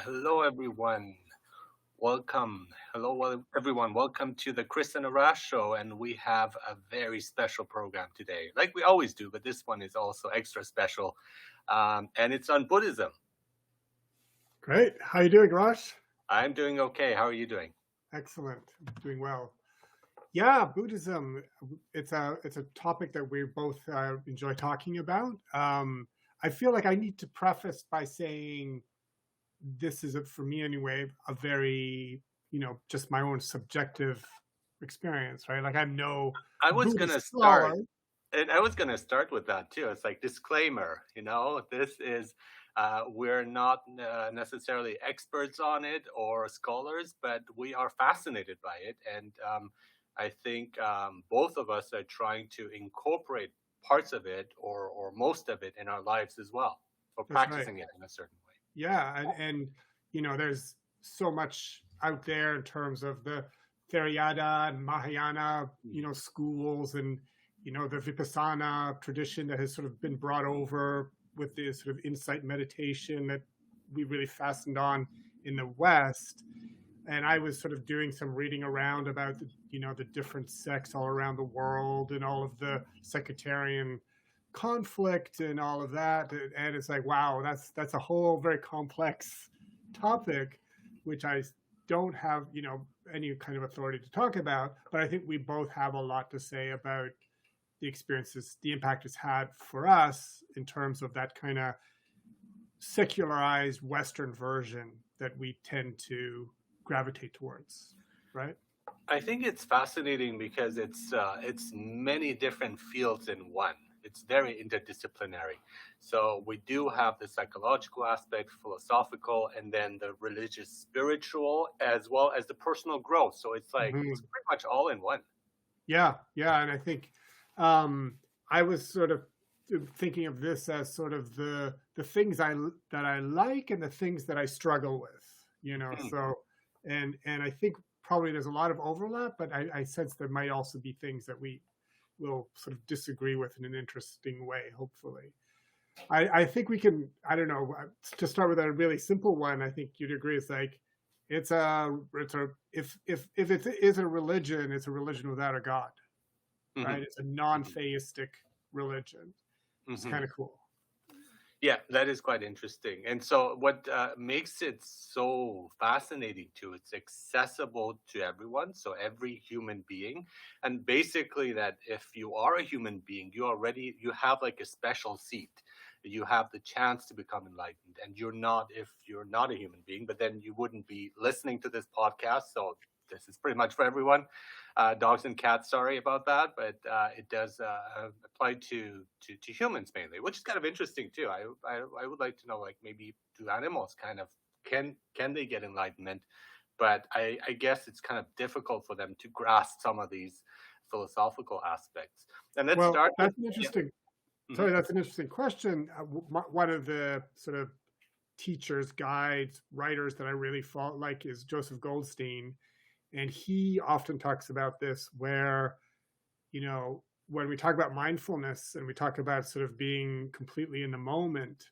Hello, everyone. Welcome. Everyone. Welcome to the Chris Arash Show. And we have a very special program today, like we always do, but this one is also extra special. And it's on Buddhism. Great. How are you doing, Rosh? I'm doing okay. How are you doing? Excellent. Doing well. Yeah, Buddhism. It's a topic that we both enjoy talking about. I feel like I need to preface by saying this is, for me anyway, a very, just my own subjective experience, right? Like I'm no I was Buddhist gonna scholar. start, and I was gonna start with that too. It's like disclaimer. This is we're not necessarily experts on it or scholars, but we are fascinated by it, and I think both of us are trying to incorporate parts of it or most of it in our lives as well, or That's right. practicing it in a certain way. Yeah, and there's so much out there in terms of the Theravada and Mahayana, schools, and the Vipassana tradition that has sort of been brought over with this sort of insight meditation that we really fastened on in the West. And I was sort of doing some reading around about the different sects all around the world and all of the sectarian conflict and all of that, and it's like, wow, that's a whole very complex topic, which I don't have any kind of authority to talk about, but I think we both have a lot to say about the experiences, the impact it's had for us in terms of that kind of secularized Western version that we tend to gravitate towards, right? I think it's fascinating because it's many different fields in one. It's very interdisciplinary. So we do have the psychological aspect, philosophical, and then the religious, spiritual, as well as the personal growth. So it's like it's pretty much all in one. Yeah, and I think I was sort of thinking of this as sort of the things that I like and the things that I struggle with, So and I think probably there's a lot of overlap, but I sense there might also be things that we will sort of disagree with in an interesting way, hopefully. I think we can, I don't know, to start with a really simple one, I think you'd agree, it's like, if it is a religion, it's a religion without a God, right? It's a non-theistic religion. It's kind of cool. Yeah, that is quite interesting. And so what makes it so fascinating too, it's accessible to everyone, so every human being. And basically that if you are a human being, you have like a special seat. You have the chance to become enlightened. And if you're not a human being, but then you wouldn't be listening to this podcast. So this is pretty much for everyone. Dogs and cats, sorry about that, but it does apply to humans mainly, which is kind of interesting too. I would like to know, like, maybe do animals kind of can they get enlightenment? But I guess it's kind of difficult for them to grasp some of these philosophical aspects. And let's start. That's an interesting. Yeah. Sorry, that's an interesting question. One of the sort of teachers, guides, writers that I really like is Joseph Goldstein. And he often talks about this where, when we talk about mindfulness and we talk about sort of being completely in the moment,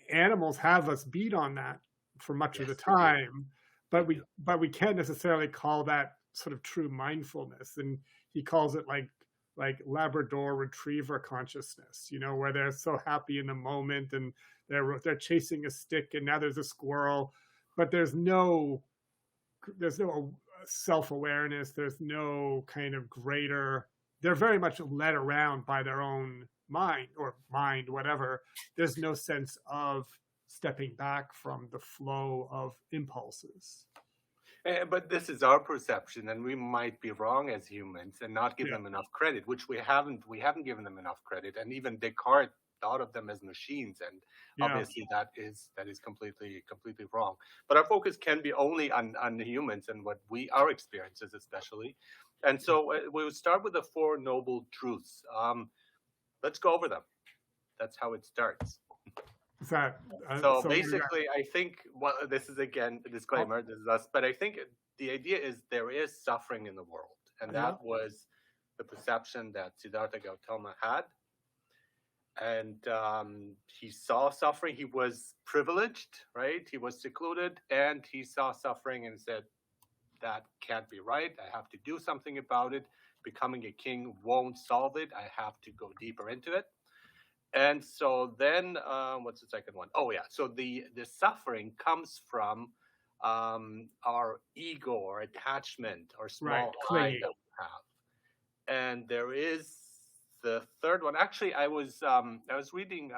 animals have us beat on that for much of the time, but we can't necessarily call that sort of true mindfulness. And he calls it like Labrador retriever consciousness, where they're so happy in the moment and they're chasing a stick and now there's a squirrel, but there's no self-awareness. There's no kind of greater, they're very much led around by their own mind, whatever. There's no sense of stepping back from the flow of impulses. But this is our perception, and we might be wrong as humans and not give them enough credit, which we haven't given them enough credit. And even Descartes thought of them as machines, and obviously that is completely wrong. But our focus can be only on the humans and our experiences especially. And so we would start with the Four Noble Truths. Let's go over them. That's how it starts. So basically, I think, this is again a disclaimer, this is us, but I think the idea is there is suffering in the world, and that was the perception that Siddhartha Gautama had. and he saw suffering. He was privileged, right? He was secluded, and he saw suffering and said, that can't be right. I have to do something about it. Becoming a king won't solve it. I have to go deeper into it. And so then, what's the second one? Oh yeah. So the suffering comes from our ego or attachment or Right. small I Clinging. that we have. And there is the third one. Actually, I was reading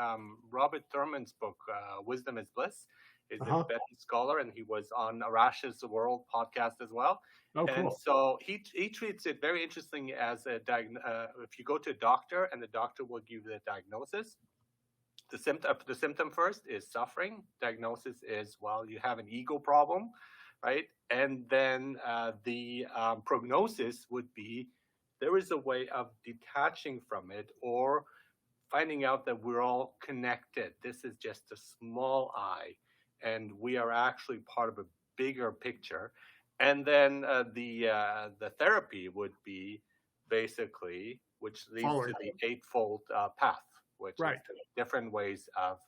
Robert Thurman's book, Wisdom is Bliss. He's a Uh-huh. Tibetan scholar, and he was on Arash's World podcast as well. Oh, And cool. so he treats it very interesting as if you go to a doctor and the doctor will give you the diagnosis. The symptom first is suffering. Diagnosis is, well, you have an ego problem, right? And then the prognosis would be there is a way of detaching from it or finding out that we're all connected. This is just a small I, and we are actually part of a bigger picture. And then the therapy would be basically, which leads Following. to the eightfold path, which Right. is different ways of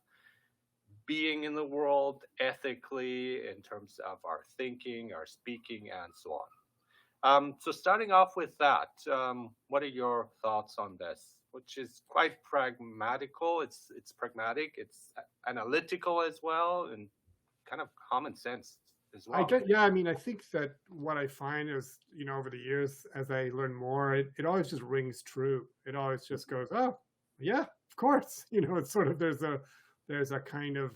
being in the world ethically in terms of our thinking, our speaking, and so on. So starting off with that, what are your thoughts on this? Which is quite pragmatical. It's pragmatic. It's analytical as well, and kind of common sense as well. Yeah, I mean, I think that what I find is, over the years, as I learn more, it always just rings true. It always just goes, oh, yeah, of course. It's sort of, there's a kind of,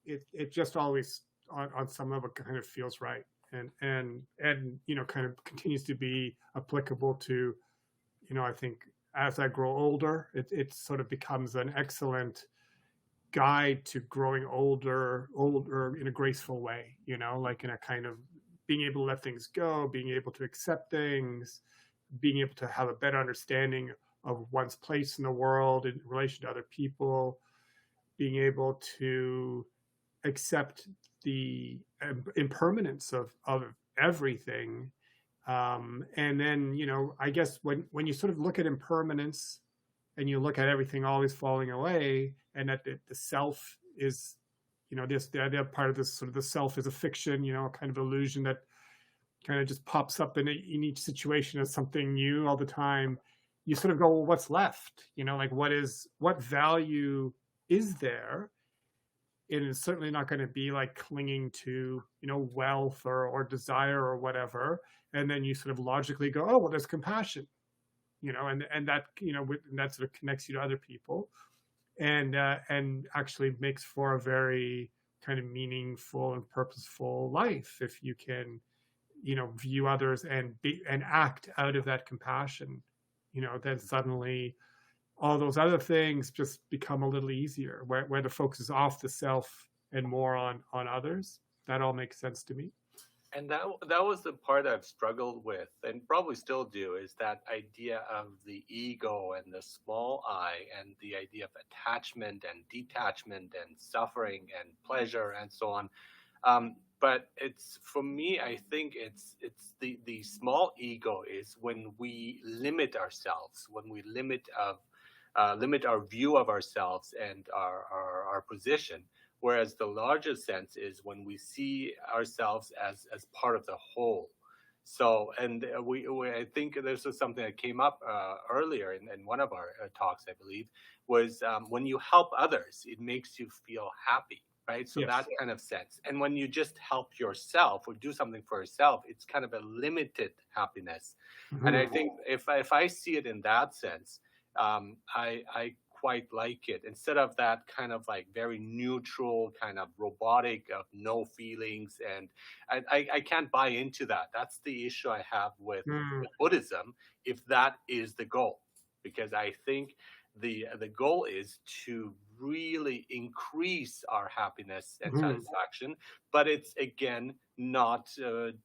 it just always on some level kind of feels right. And kind of continues to be applicable to, I think as I grow older, it sort of becomes an excellent guide to growing older in a graceful way, like in a kind of being able to let things go, being able to accept things, being able to have a better understanding of one's place in the world in relation to other people, being able to accept the impermanence of everything. And then, I guess when you sort of look at impermanence and you look at everything always falling away, and that the self is, the idea part of this sort of the self is a fiction, kind of illusion that kind of just pops up in each situation as something new all the time. You sort of go, well, what's left? Like what value is there? It is certainly not going to be like clinging to, wealth or desire or whatever. And then you sort of logically go, oh, well, there's compassion, and that, and that sort of connects you to other people, and actually makes for a very kind of meaningful and purposeful life if you can, view others and act out of that compassion. Then suddenly all those other things just become a little easier, where the focus is off the self and more on others. That all makes sense to me. And that was the part I've struggled with, and probably still do, is that idea of the ego and the small I, and the idea of attachment and detachment and suffering and pleasure and so on. But it's, for me, I think it's the small ego is when we limit ourselves, when we limit our view of ourselves and our position. Whereas the larger sense is when we see ourselves as part of the whole. So, and I think this was something that came up earlier in one of our talks, I believe, was when you help others, it makes you feel happy, right? So Yes. that kind of sense. And when you just help yourself or do something for yourself, it's kind of a limited happiness. And I think if I see it in that sense, I quite like it, instead of that kind of like very neutral, kind of robotic of no feelings. And I can't buy into that. That's the issue I have with Buddhism, if that is the goal, because I think the goal is to really increase our happiness and satisfaction, but it's again not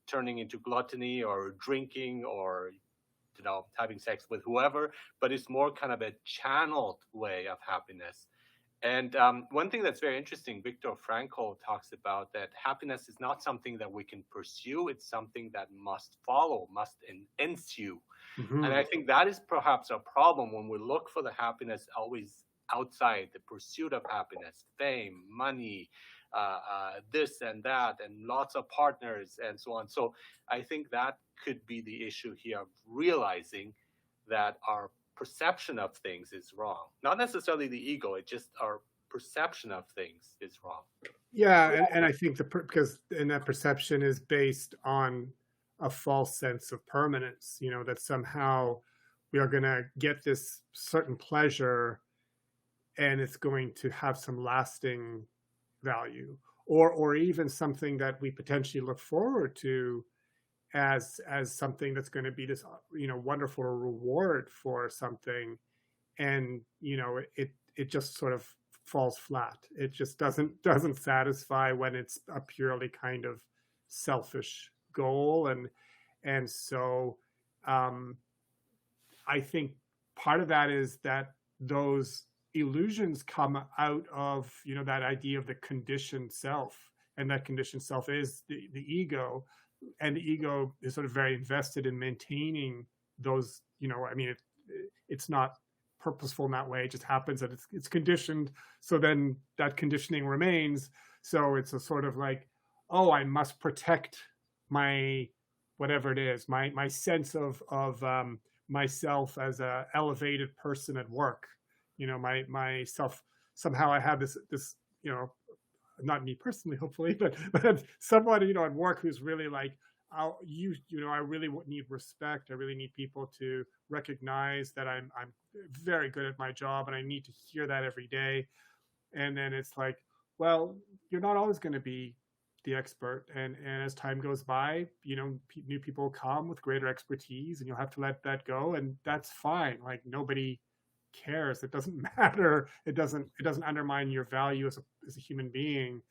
turning into gluttony or drinking or having sex with whoever, but it's more kind of a channeled way of happiness. And one thing that's very interesting, Viktor Frankl talks about that happiness is not something that we can pursue. It's something that must follow, must ensue. And I think that is perhaps a problem when we look for the happiness always outside, the pursuit of happiness, fame, money, this and that, and lots of partners and so on. So I think that could be the issue here of realizing that our perception of things is wrong. Not necessarily the ego, it's just our perception of things is wrong. Yeah, and I think because that perception is based on a false sense of permanence, that somehow we are going to get this certain pleasure and it's going to have some lasting value, or even something that we potentially look forward to as something that's going to be this wonderful reward for something, and it just sort of falls flat. It just doesn't satisfy when it's a purely kind of selfish goal, and so I think part of that is that those illusions come out of that idea of the conditioned self, and that conditioned self is the ego, and the ego is sort of very invested in maintaining those. It's not purposeful in that way. It just happens that it's conditioned, so then that conditioning remains. So it's a sort of like, oh, I must protect my whatever it is, my sense of myself as a elevated person at work. Myself, somehow I have this not me personally, hopefully, but someone at work who's really like, I really need respect. I really need people to recognize that I'm very good at my job, and I need to hear that every day. And then it's like, well, you're not always going to be the expert, and as time goes by, new people come with greater expertise, and you'll have to let that go, and that's fine. Like, nobody cares. It doesn't matter. It doesn't undermine your value as a human being.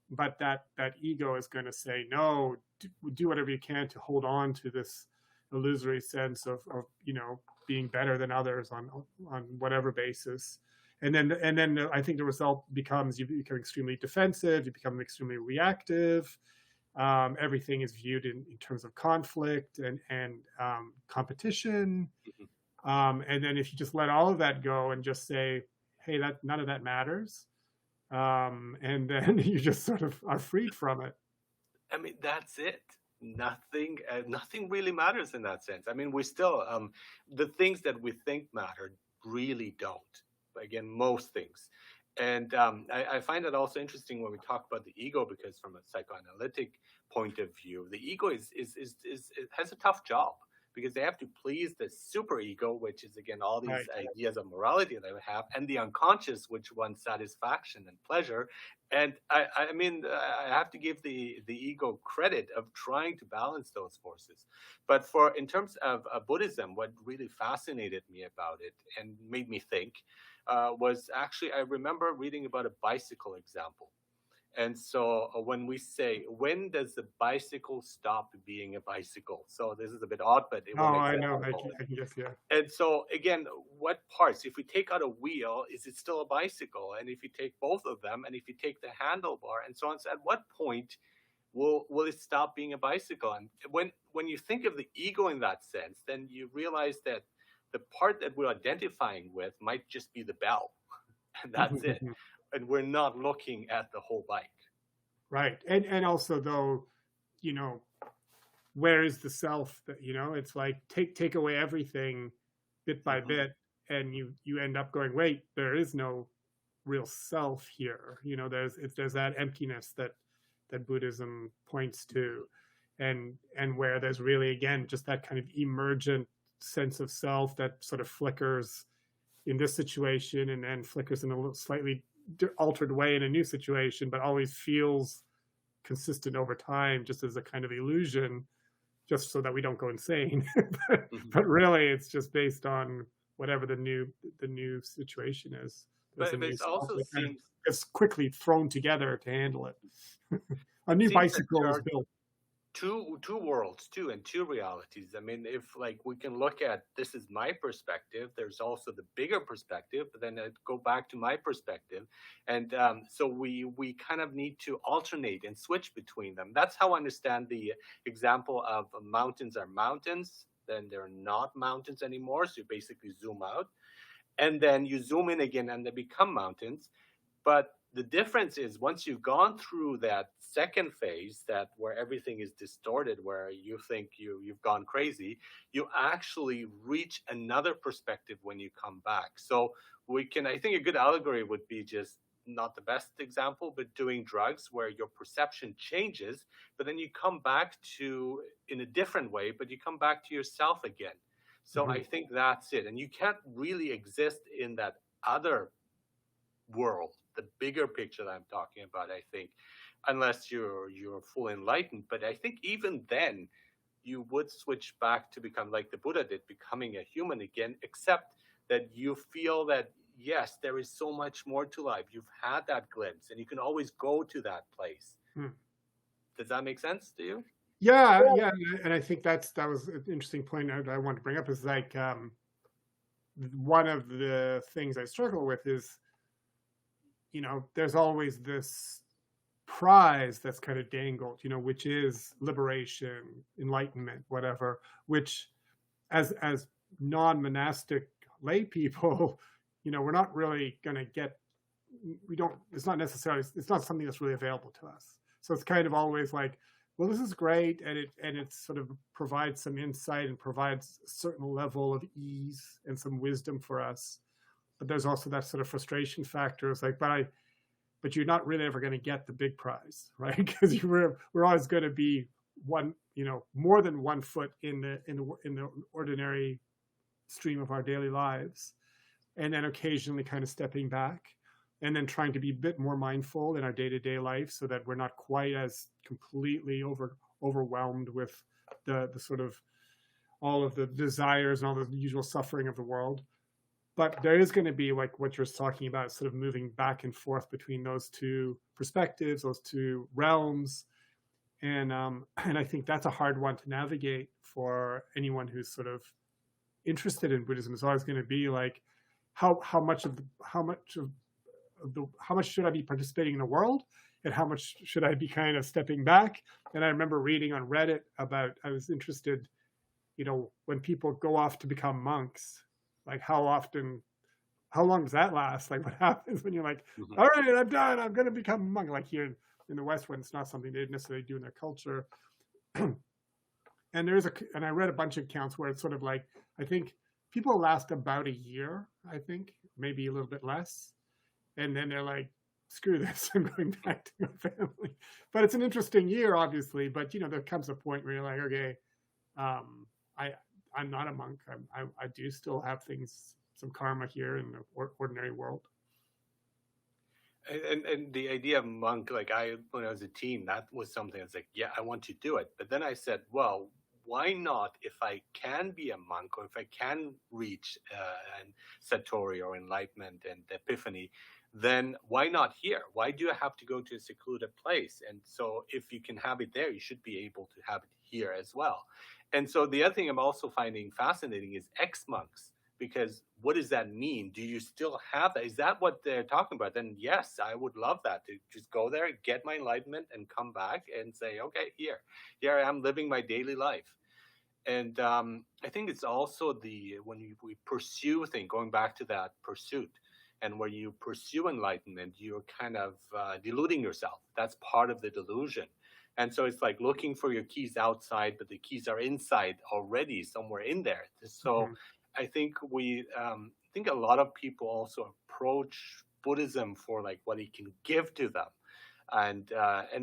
But that ego is going to say, no, do whatever you can to hold on to this illusory sense of being better than others on whatever basis. And then I think the result becomes you become extremely defensive, you become extremely reactive. Everything is viewed in terms of conflict and competition. And then if you just let all of that go and just say, hey, none of that matters, and then you just sort of are freed from it. I mean, that's it. Nothing really matters in that sense. I mean, we still, the things that we think matter really don't. Again, most things. And I find it also interesting when we talk about the ego, because from a psychoanalytic point of view, the ego it has a tough job, because they have to please the superego, which is, again, all these ideas of morality that we have, and the unconscious, which wants satisfaction and pleasure. And I mean, I have to give the ego credit of trying to balance those forces. But in terms of Buddhism, what really fascinated me about it and made me think was actually, I remember reading about a bicycle example. And so when we say, when does the bicycle stop being a bicycle? So this is a bit odd, but I know. I can guess, yeah. And so again, what parts? If we take out a wheel, is it still a bicycle? And if you take both of them, and if you take the handlebar, and so on, so at what point will it stop being a bicycle? And when you think of the ego in that sense, then you realize that the part that we're identifying with might just be the bell, and that's it. And we're not looking at the whole bike. Right. And also, though, where is the self? That it's like take away everything bit by bit, and you end up going, wait, there is no real self here. There's that emptiness that Buddhism points to, and where there's really, again, just that kind of emergent sense of self that sort of flickers in this situation, and then flickers in a little slightly altered way in a new situation, but always feels consistent over time, just as a kind of illusion, just so that we don't go insane. But really, it's just based on whatever the new situation is. But it also seems it's quickly thrown together to handle it. A new bicycle is built. Two worlds too, and two realities. I mean, if like we can look at, this is my perspective, there's also the bigger perspective, but then I go back to my perspective, and so we kind of need to alternate and switch between them. That's how I understand the example of mountains are mountains, then they're not mountains anymore. So you basically zoom out, and then you zoom in again and they become mountains. But the difference is once you've gone through that second phase, that where everything is distorted, where you think you've gone crazy, you actually reach another perspective when you come back. So we can, I think a good allegory would be just not the best example, but doing drugs where your perception changes, but then you come back to in a different way, but you come back to yourself again. So I Mhm. think that's it. And you can't really exist in that other world, the bigger picture that I'm talking about, I think, unless you're full enlightened. But I think even then you would switch back to become like the Buddha did, becoming a human again, except that you feel that yes, there is so much more to life. You've had that glimpse and you can always go to that place. Hmm. Does that make sense to you? Yeah, yeah, and I think that was an interesting point I want to bring up is like one of the things I struggle with is, there's always this prize that's kind of dangled, which is liberation, enlightenment, whatever, which as non-monastic lay people, we're not really going to get, it's not something that's really available to us. So it's kind of always like, well, this is great, and it sort of provides some insight and provides a certain level of ease and some wisdom for us. But there's also that sort of frustration factor. It's like, but you're not really ever going to get the big prize, right? Because we're always going to be more than 1 foot in the ordinary stream of our daily lives, and then occasionally kind of stepping back, and then trying to be a bit more mindful in our day-to-day life so that we're not quite as completely overwhelmed with the sort of all of the desires and all the usual suffering of the world. But there is going to be, like what you're talking about, sort of moving back and forth between those two perspectives, those two realms. And I think that's a hard one to navigate for anyone who's sort of interested in Buddhism. Is always going to be like, how much should I be participating in the world, and how much should I be kind of stepping back? And I remember reading on Reddit about, I was interested, when people go off to become monks, like how long does that last? Like what happens when you're like, all right, I'm done, I'm going to become a monk? Like here in the West, when it's not something they necessarily do in their culture. And I read a bunch of accounts where it's sort of like, I think people last about a year, I think, maybe a little bit less. And then they're like, screw this, I'm going back to my family. But it's an interesting year, obviously. But, there comes a point where you're like, okay, I'm not a monk. I do still have some karma here in the ordinary world. And the idea of monk, like when I was a teen, that was something that's like, yeah, I want to do it. But then I said, well, why not, if I can be a monk, or if I can reach satori or enlightenment and epiphany, then why not here? Why do I have to go to a secluded place? And so if you can have it there, you should be able to have it here as well. And so the other thing I'm also finding fascinating is ex-monks, because what does that mean? Do you still have that? Is that what they're talking about? Then yes, I would love that, to just go there, get my enlightenment, and come back and say, okay, here I am living my daily life. And I think it's also when we pursue things, going back to that pursuit, and where you pursue enlightenment, you're kind of deluding yourself. That's part of the delusion. And so it's like looking for your keys outside, but the keys are inside already, somewhere in there. So I think a lot of people also approach Buddhism for like what it can give to them. And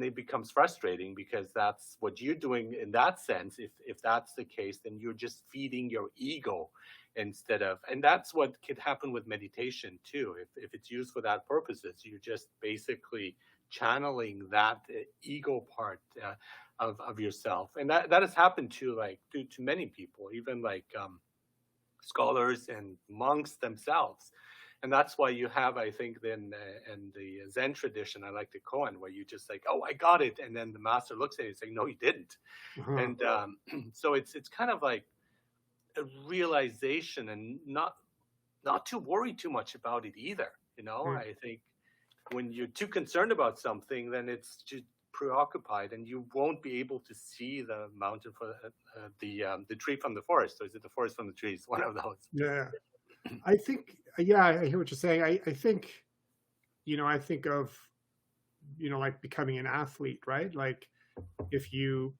it becomes frustrating, because that's what you're doing in that sense. If that's the case, then you're just feeding your ego instead of, and that's what could happen with meditation too. If it's used for that purposes, you're just basically channeling that ego part of yourself. And that has happened to many people, even like scholars and monks themselves. And that's why you have, I think, then in the Zen tradition, I like the koan, where you just like, oh, I got it. And then the master looks at you and saying, no, you didn't. And so it's kind of like a realization, and not to worry too much about it either. I think when you're too concerned about something, then it's just preoccupied, and you won't be able to see the mountain for the tree from the forest. Or is it the forest from the trees? One of those. Yeah. I think, yeah, I hear what you're saying. I think, I think of, like becoming an athlete, right? Like if you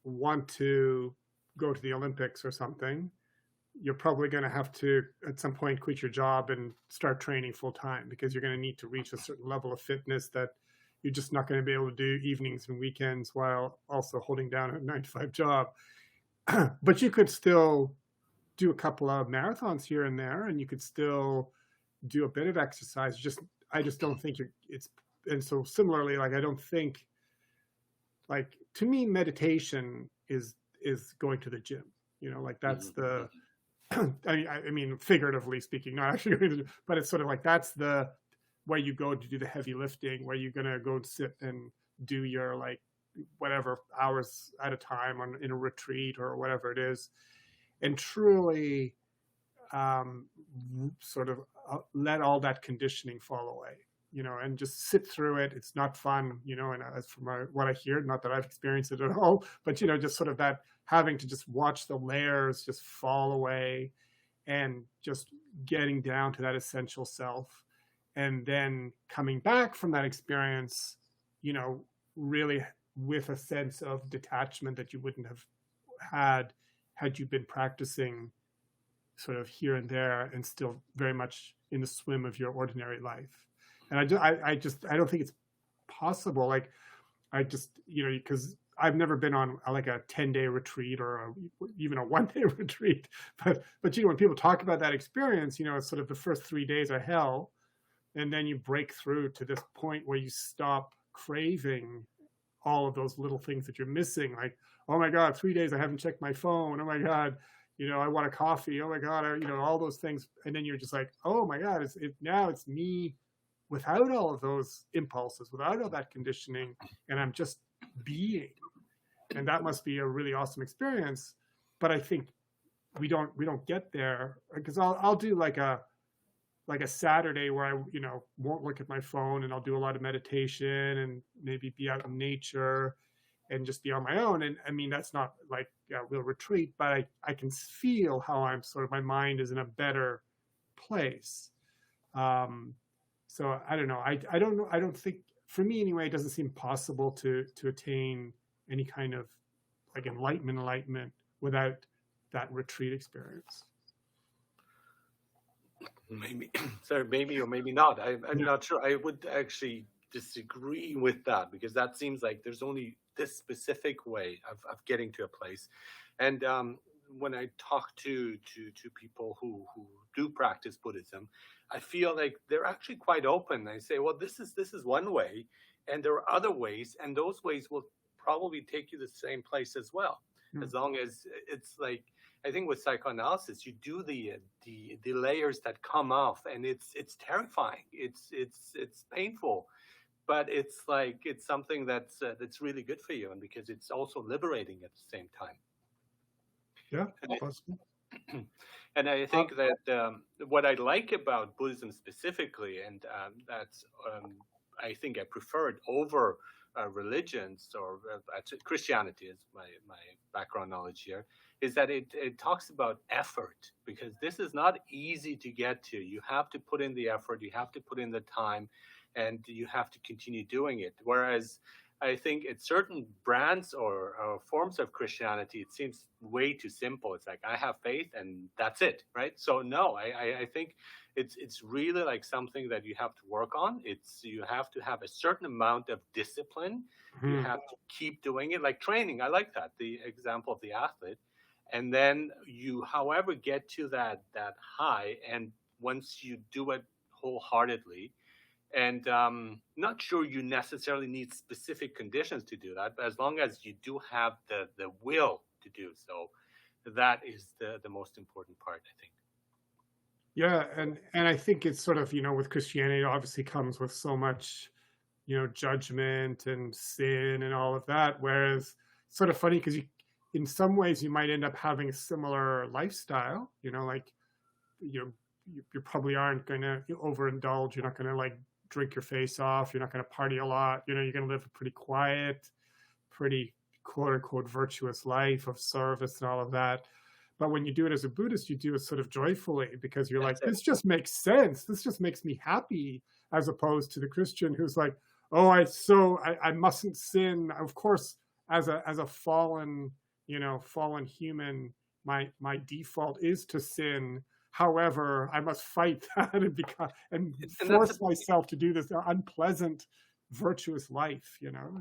want to go to the Olympics or something, you're probably going to have to at some point quit your job and start training full time, because you're going to need to reach a certain level of fitness that you're just not going to be able to do evenings and weekends while also holding down a 9 to 5 job. But you could still do a couple of marathons here and there, and you could still do a bit of exercise. I just don't think it's, and so similarly, like I don't think, like to me, meditation is going to the gym. Like that's the, I mean, figuratively speaking, not actually going to, but it's sort of like that's the where you go to do the heavy lifting, where you're gonna go sit and do your like whatever hours at a time in a retreat or whatever it is, and truly sort of let all that conditioning fall away, and just sit through it. It's not fun, and as from what I hear, not that I've experienced it at all, but, just sort of that having to just watch the layers just fall away and just getting down to that essential self. And then coming back from that experience, really with a sense of detachment that you wouldn't have had you been practicing sort of here and there and still very much in the swim of your ordinary life. And I don't think it's possible. Like I just, because I've never been on like a 10-day retreat or even a 1-day retreat. But when people talk about that experience, it's sort of the first 3 days are hell. And then you break through to this point where you stop craving all of those little things that you're missing. Like, oh my God, 3 days I haven't checked my phone. Oh my God, I want a coffee. Oh my God, all those things. And then you're just like, oh my God, now it's me without all of those impulses, without all that conditioning, and I'm just being. And that must be a really awesome experience. But I think we don't get there, because I'll do like a Saturday where I, won't look at my phone, and I'll do a lot of meditation and maybe be out in nature and just be on my own. And I mean, that's not like a real retreat, but I can feel how I'm sort of, my mind is in a better place. So I don't know. I don't know. I don't think, for me anyway, it doesn't seem possible to attain any kind of like enlightenment without that retreat experience. Maybe, sorry, maybe or maybe not. I'm not sure. I would actually disagree with that, because that seems like there's only this specific way of getting to a place. And when I talk to people who do practice Buddhism, I feel like they're actually quite open. I say, well, this is one way, and there are other ways, and those ways will probably take you to the same place as well, as long as it's like, I think with psychoanalysis, you do the layers that come off, and it's terrifying. It's painful, but it's like it's something that's really good for you, and because it's also liberating at the same time. Yeah, possible. And I think that what I like about Buddhism specifically, and that's I think I prefer it over religions, or Christianity is my background knowledge here, is that it talks about effort, because this is not easy to get to. You have to put in the effort, you have to put in the time, and you have to continue doing it. Whereas I think at certain brands or forms of Christianity, it seems way too simple. It's like, I have faith and that's it, right? So no, I think it's really like something that you have to work on. You have to have a certain amount of discipline. You have to keep doing it, like training. I like that, the example of the athlete. And then you, however, get to that high, and once you do it wholeheartedly, and not sure you necessarily need specific conditions to do that, but as long as you do have the will to do so, that is the most important part, I think. Yeah, and I think it's sort of, with Christianity, it obviously comes with so much, judgment and sin and all of that. Whereas it's sort of funny, because in some ways you might end up having a similar lifestyle, like, you probably aren't going to overindulge. You're not going to like drink your face off. You're not going to party a lot. You're going to live a pretty quiet, pretty quote unquote virtuous life of service and all of that. But when you do it as a Buddhist, you do it sort of joyfully because you're like, this just makes sense. This just makes me happy, as opposed to the Christian who's like, oh, I mustn't sin. Of course, as a fallen, fallen human, my default is to sin. However, I must fight that and force myself to do this unpleasant, virtuous life.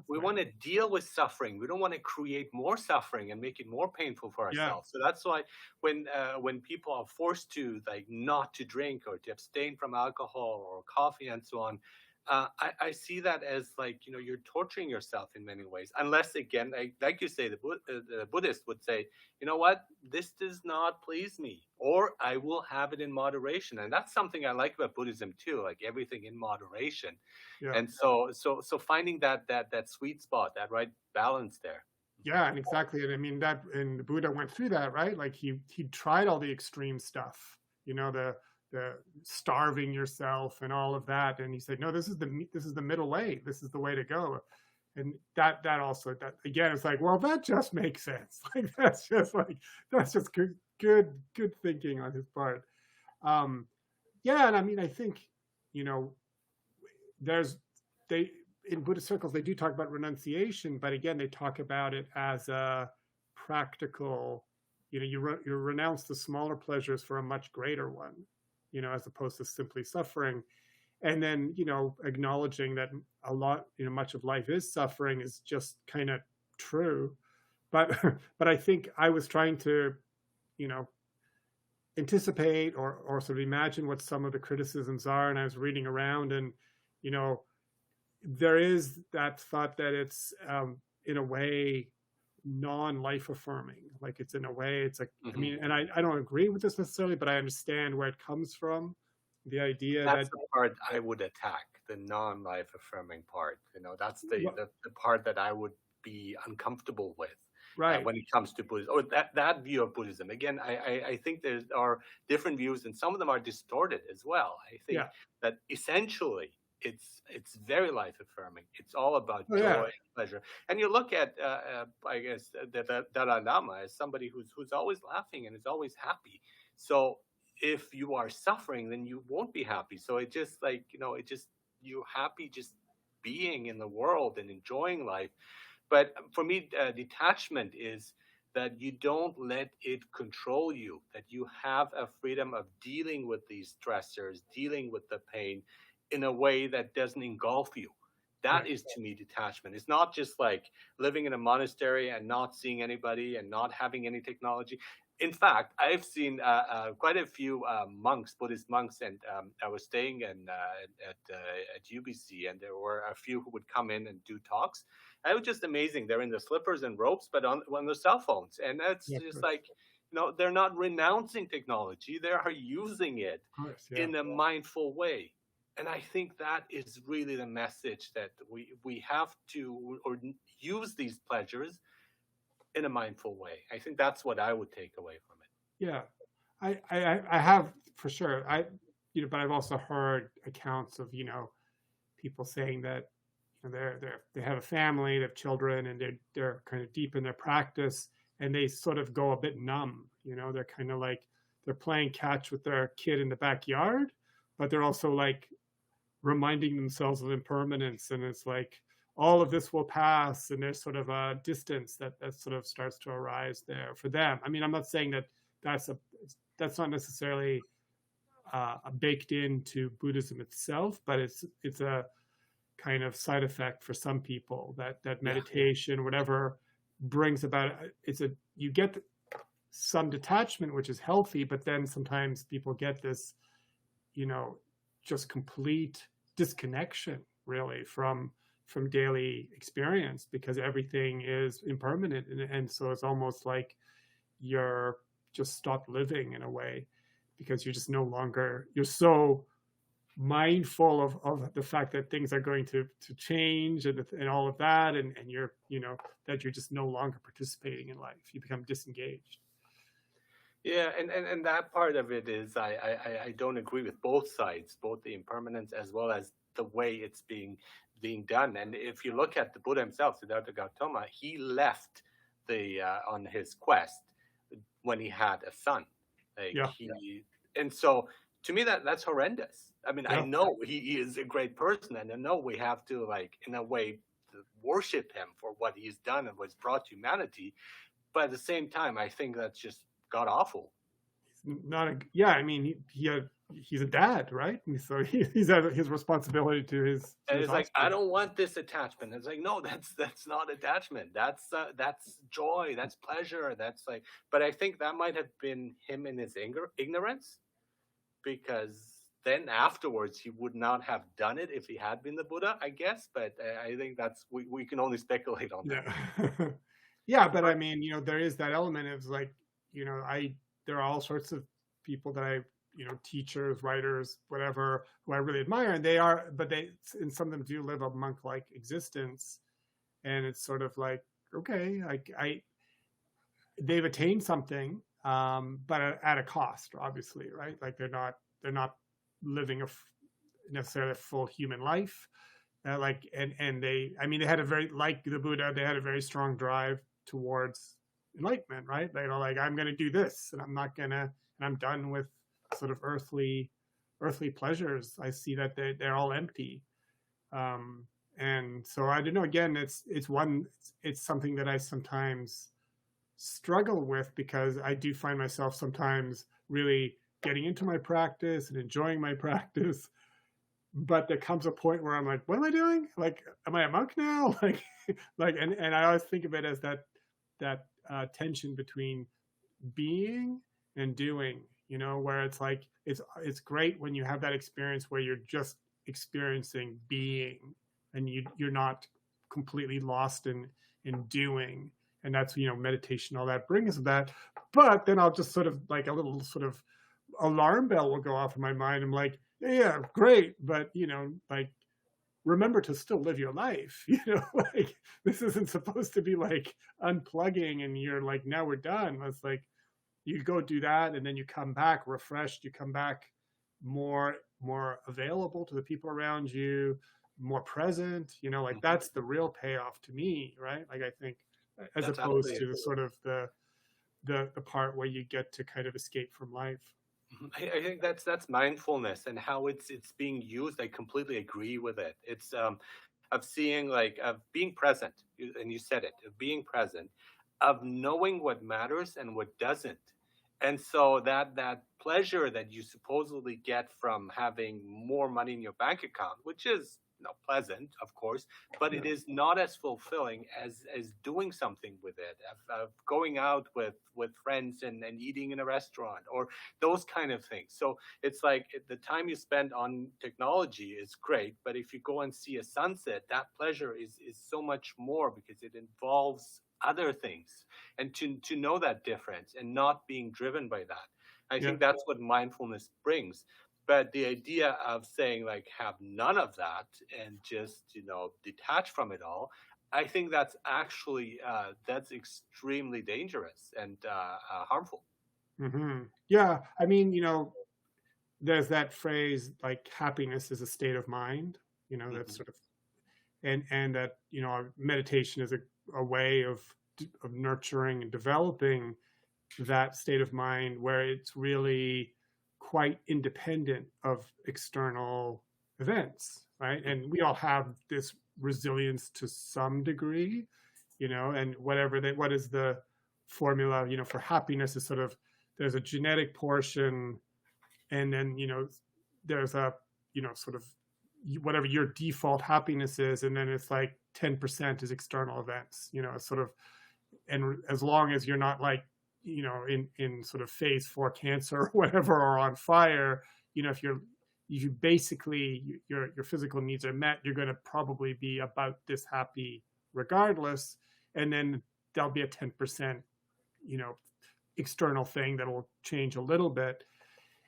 We want to deal with suffering. We don't want to create more suffering and make it more painful for ourselves. So that's why when people are forced to like not to drink or to abstain from alcohol or coffee and so on, I see that as like, you're torturing yourself in many ways, unless, again, like you say, the Buddhist would say, you know what, this does not please me, or I will have it in moderation. And that's something I like about Buddhism too, like everything in moderation. And so finding that sweet spot, that right balance there. Yeah, and exactly. And I mean, and the Buddha went through that, right? Like he tried all the extreme stuff, the starving yourself and all of that, and he said, no, this is the middle way. This is the way to go. And that again, it's like, well, that just makes sense. Like that's just good thinking on his part. And I mean, I think in Buddhist circles they do talk about renunciation, but again, they talk about it as a practical. You renounce the smaller pleasures for a much greater one. As opposed to simply suffering. And then, acknowledging that much of life is suffering is just kind of true. But I think I was trying to, anticipate or sort of imagine what some of the criticisms are. And I was reading around and, there is that thought that it's, in a way, non-life affirming. Like it's in a way, it's like, I mean, and I don't agree with this necessarily, but I understand where it comes from. The idea that's the part I would attack, the non-life affirming part. That's the part that I would be uncomfortable with. Right. When it comes to Buddhism, or that view of Buddhism. Again, I think there are different views, and some of them are distorted as well. I think that essentially it's very life affirming. It's all about joy and pleasure. And you look at I guess the Dalai Lama as somebody who's always laughing and is always happy. So if you are suffering, then you won't be happy. So it just like you're happy just being in the world and enjoying life. But for me, detachment is that you don't let it control you, that you have a freedom of dealing with these stressors, dealing with the pain in a way that doesn't engulf you. That is, to me, detachment. It's not just like living in a monastery and not seeing anybody and not having any technology. In fact, I've seen quite a few monks, Buddhist monks, and I was staying at UBC, and there were a few who would come in and do talks. And it was just amazing. They're in the slippers and ropes, but on their cell phones. And that's just like, they're not renouncing technology. They are using it in a mindful way. And I think that is really the message, that we have to or use these pleasures in a mindful way. I think that's what I would take away from it. Yeah, I have for sure. But I've also heard accounts of people saying that they have a family, they have children, and they're kind of deep in their practice, and they sort of go a bit numb. They're kind of like they're playing catch with their kid in the backyard, but they're also like reminding themselves of impermanence, and it's like all of this will pass, and there's sort of a distance that sort of starts to arise there for them. I mean, I'm not saying that's not necessarily baked into Buddhism itself, but it's a kind of side effect for some people that meditation, whatever, brings about. You get some detachment, which is healthy, but then sometimes people get this, just complete disconnection really from daily experience, because everything is impermanent, and so it's almost like you're just stopped living in a way, because you're so mindful of the fact that things are going to change and all of that, and you're that you're just no longer participating in life. You become disengaged. Yeah, and that part of it is I don't agree with both sides, both the impermanence as well as the way it's being done. And if you look at the Buddha himself, Siddhartha Gautama, he left the on his quest when he had a son. Like Yeah, he and so to me that's horrendous. I mean, I yeah, know he is a great person, and I know we have to like in a way worship him for what he's done and what's brought to humanity. But at the same time, I think that's just god awful. not a, yeah. I mean, he's a dad, right? And so he's had his responsibility to And his it's like I offspring. don't want this attachment. It's like no, that's not attachment. That's joy. That's pleasure. That's like. But I think that might have been him in his ignorance, because then afterwards he would not have done it if he had been the Buddha, I guess. But I think that's we can only speculate on that. Yeah, yeah. But I mean, there is that element of like, I there are all sorts of people that I, teachers, writers, whatever, who I really admire, and they are, but and some of them do live a monk-like existence, and it's sort of like, okay, they've attained something, but at a cost, obviously, right? Like they're not living necessarily a full human life. Like and they, I mean, they had a very, like the Buddha, they had a very strong drive towards enlightenment, right? Like I'm going to do this, and I'm done with sort of earthly pleasures. I see that they're all empty. And so I don't know. Again, it's something that I sometimes struggle with, because I do find myself sometimes really getting into my practice and enjoying my practice, but there comes a point where I'm like, what am I doing? Like, am I a monk now? And I always think of it as that tension between being and doing, where it's like, it's great when you have that experience where you're just experiencing being, and you're not completely lost in doing. And that's, meditation, all that brings that. But then I'll just sort of like a little sort of alarm bell will go off in my mind. I'm like, yeah, great, but like, remember to still live your life. Like, this isn't supposed to be like unplugging and you're like, now we're done. It's like you go do that, and then you come back refreshed. You come back more available to the people around you, more present. Like Mhm. that's the real payoff to me, right? Like I think, as That's opposed absolutely to the sort of the part where you get to kind of escape from life. Mhm. I think that's mindfulness and how it's being used. I completely agree with it. It's of seeing like of being present, and you said it, of being present, of knowing what matters and what doesn't. And so that pleasure that you supposedly get from having more money in your bank account, which is pleasant, of course, but Yeah. it is not as fulfilling as doing something with it, of going out with friends and eating in a restaurant or those kind of things. So it's like the time you spend on technology is great, but if you go and see a sunset, that pleasure is so much more because it involves other things. And to know that difference and not being driven by that, I Yeah. think that's what mindfulness brings. But the idea of saying like have none of that and just detach from it all, I think that's actually that's extremely dangerous and harmful. Yeah. I mean, there's that phrase like happiness is a state of mind, that's Mhm. sort of, and that, meditation is a way of nurturing and developing that state of mind where it's really quite independent of external events, right? And we all have this resilience to some degree, and what is the formula, for happiness is sort of, there's a genetic portion, and then, there's a, sort of whatever your default happiness is, and then it's like 10% is external events, sort of, and as long as you're not like, in sort of phase 4 cancer or whatever, or on fire, if you basically, your physical needs are met, you're going to probably be about this happy regardless. And then there'll be a 10%, you know external thing that will change a little bit.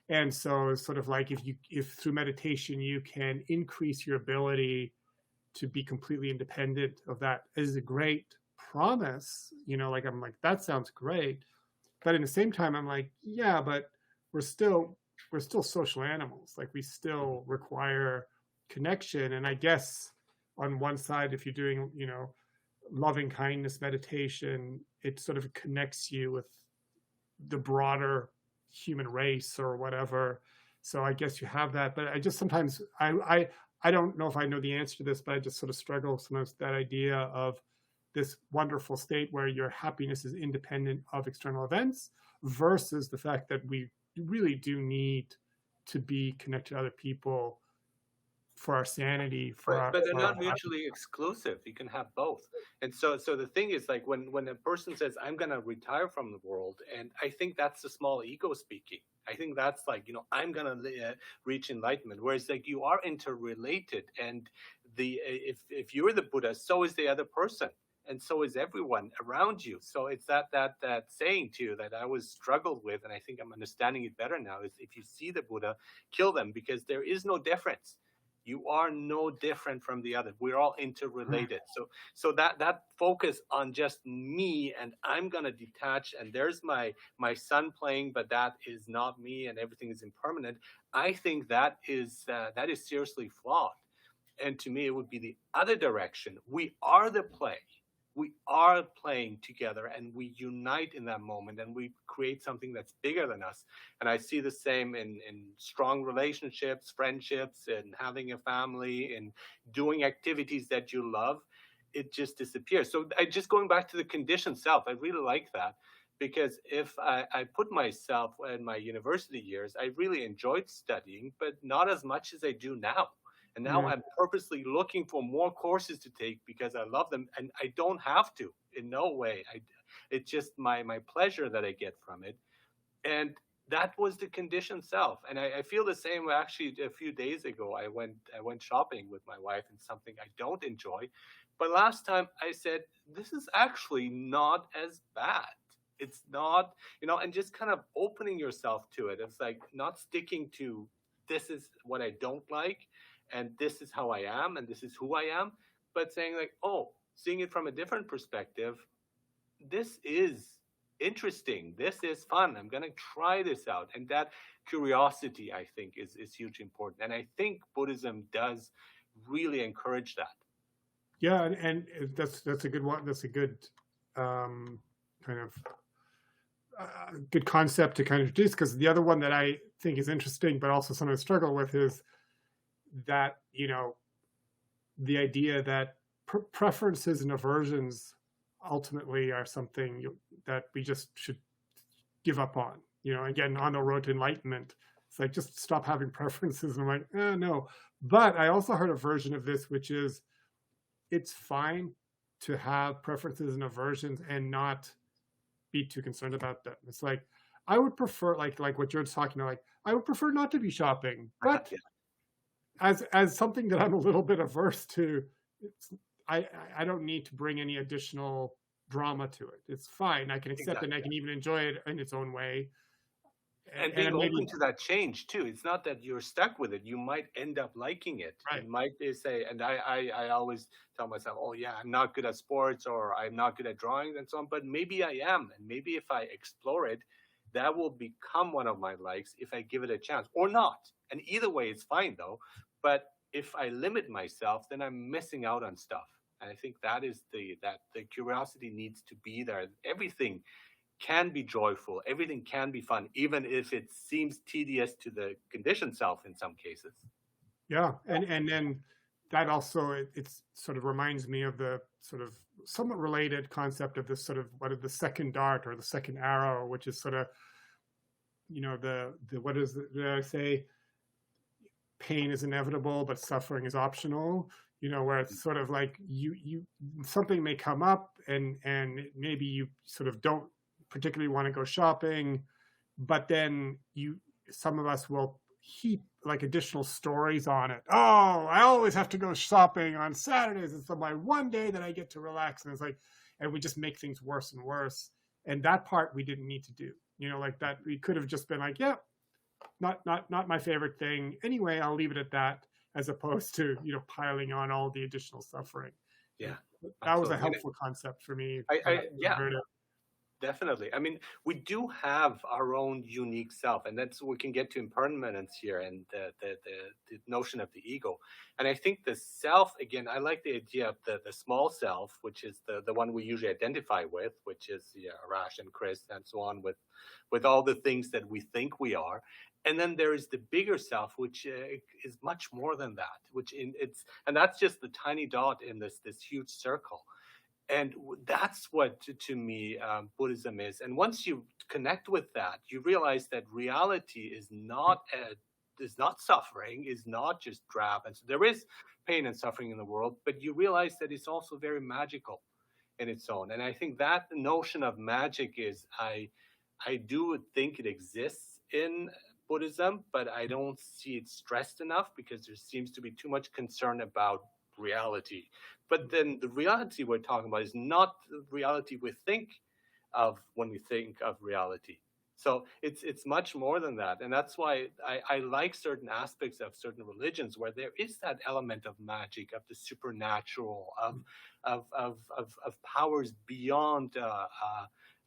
And so it's sort of like, if through meditation you can increase your ability to be completely independent of that, is a great promise. Like, I'm like, that sounds great. but in the same time, I'm like, yeah, but we're still social animals. Like we still require connection. And I guess on one side, if you're doing, loving kindness meditation, it sort of connects you with the broader human race or whatever. So I guess you have that. But I just sometimes I don't know if I know the answer to this, but I just sort of struggle sometimes with that idea of this wonderful state where your happiness is independent of external events versus the fact that we really do need to be connected to other people for our sanity, But they're for our not mutually exclusive. You can have both. And so the thing is, like, when a person says, I'm gonna retire from the world, and I think that's the small ego speaking. I think that's like, I'm gonna reach enlightenment. Whereas like you are interrelated, and if you're the Buddha, so is the other person, and so is everyone around you. So it's that saying too that I always struggled with, and I think I'm understanding it better now. Is if you see the Buddha, kill them, because there is no difference. You are no different from the other. We're all interrelated. So that focus on just me, and I'm gonna detach, and there's my son playing, but that is not me, and everything is impermanent. I think that is seriously flawed. And to me, it would be the other direction. We are the play. We are playing together, and we unite in that moment, and we create something that's bigger than us. And I see the same in strong relationships, friendships, and having a family, and doing activities that you love. It just disappears. So going back to the conditioned self, I really like that, because if I put myself in my university years, I really enjoyed studying, but not as much as I do now. And now Yeah. I'm purposely looking for more courses to take because I love them, and I don't have to in no way. It's just my pleasure that I get from it. And that was the conditioned self. And I feel the same way. Actually, a few days ago, I went shopping with my wife, and something I don't enjoy. But last time I said, this is actually not as bad. It's not, and just kind of opening yourself to it. It's like not sticking to, this is what I don't like, and this is how I am, and this is who I am, but saying like, oh, seeing it from a different perspective, this is interesting, this is fun, I'm going to try this out. And that curiosity, I think, is hugely important. And I think Buddhism does really encourage that. Yeah, and that's a good one. That's a good kind of good concept to kind of introduce, because the other one that I think is interesting, but also sometimes struggle with, is that the idea that preferences and aversions ultimately are something that we just should give up on. Again, on the road to enlightenment, it's like, just stop having preferences. And I'm like, no. But I also heard a version of this, which is, it's fine to have preferences and aversions and not be too concerned about them. It's like, I would prefer, like what you're talking about, like, I would prefer not to be shopping, but as something that I'm a little bit averse to, I don't need to bring any additional drama to it. It's fine. I can accept it, and I can even enjoy it in its own way. And being open to that change too. It's not that you're stuck with it. You might end up liking it. Right. You might say, and I always tell myself, oh yeah, I'm not good at sports, or I'm not good at drawing and so on, but maybe I am. And maybe if I explore it, that will become one of my likes if I give it a chance, or not. And either way, it's fine though. But if I limit myself, then I'm missing out on stuff. And I think that is the curiosity needs to be there. Everything can be joyful. Everything can be fun, even if it seems tedious to the conditioned self in some cases. Yeah, and then that also, it sort of reminds me of the sort of somewhat related concept of this sort of, what is the second dart or the second arrow, which is sort of, the what is it, did I say? Pain is inevitable, but suffering is optional. Where it's sort of like you something may come up, and maybe you sort of don't particularly want to go shopping, but then some of us will heap like additional stories on it. Oh, I always have to go shopping on Saturdays. It's my one day that I get to relax. And it's like, and we just make things worse and worse. And that part we didn't need to do. Like that, we could have just been like, yeah, not my favorite thing. Anyway, I'll leave it at that, as opposed to, piling on all the additional suffering. Yeah. That was a helpful concept for me. Yeah. Definitely. I mean, we do have our own unique self, and that's we can get to impermanence here and the notion of the ego. And I think the self, again, I like the idea of the small self, which is the one we usually identify with, which is Arash and Chris and so on, with all the things that we think we are. And then there is the bigger self, which is much more than that, and that's just the tiny dot in this huge circle. And that's what to me Buddhism is. And once you connect with that, you realize that reality is not suffering, is not just drab, and so there is pain and suffering in the world, but you realize that it's also very magical in its own. And I think that notion of magic is I do think it exists in Buddhism, but I don't see it stressed enough because there seems to be too much concern about reality. But then the reality we're talking about is not the reality we think of when we think of reality. So it's much more than that. And that's why I like certain aspects of certain religions where there is that element of magic, of the supernatural, of powers beyond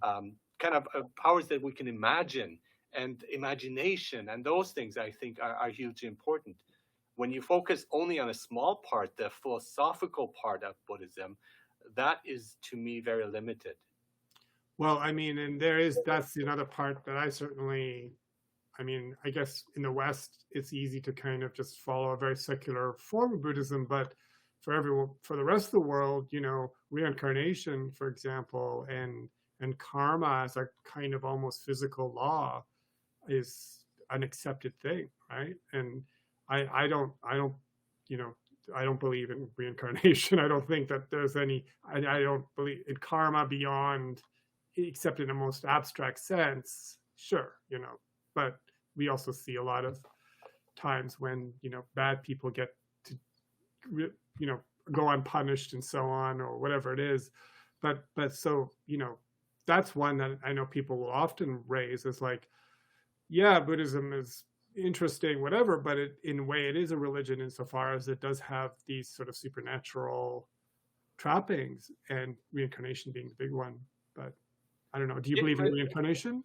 kind of powers that we can imagine, and imagination, and those things I think are hugely important. When you focus only on a small part, the philosophical part of Buddhism, that is to me very limited. Well, I mean, and that's another part that I mean, I guess in the West, it's easy to kind of just follow a very secular form of Buddhism, but for the rest of the world, reincarnation, for example, and karma as a kind of almost physical law is an accepted thing, right? And I don't believe in reincarnation. I don't think that there's any. I don't believe in karma beyond, except in a most abstract sense. Sure, but we also see a lot of times when bad people get to go unpunished and so on, or whatever it is. But so that's one that I know people will often raise as like, yeah, Buddhism is interesting, whatever, but in a way it is a religion insofar as it does have these sort of supernatural trappings, and reincarnation being the big one. But I don't know. Do you believe in reincarnation?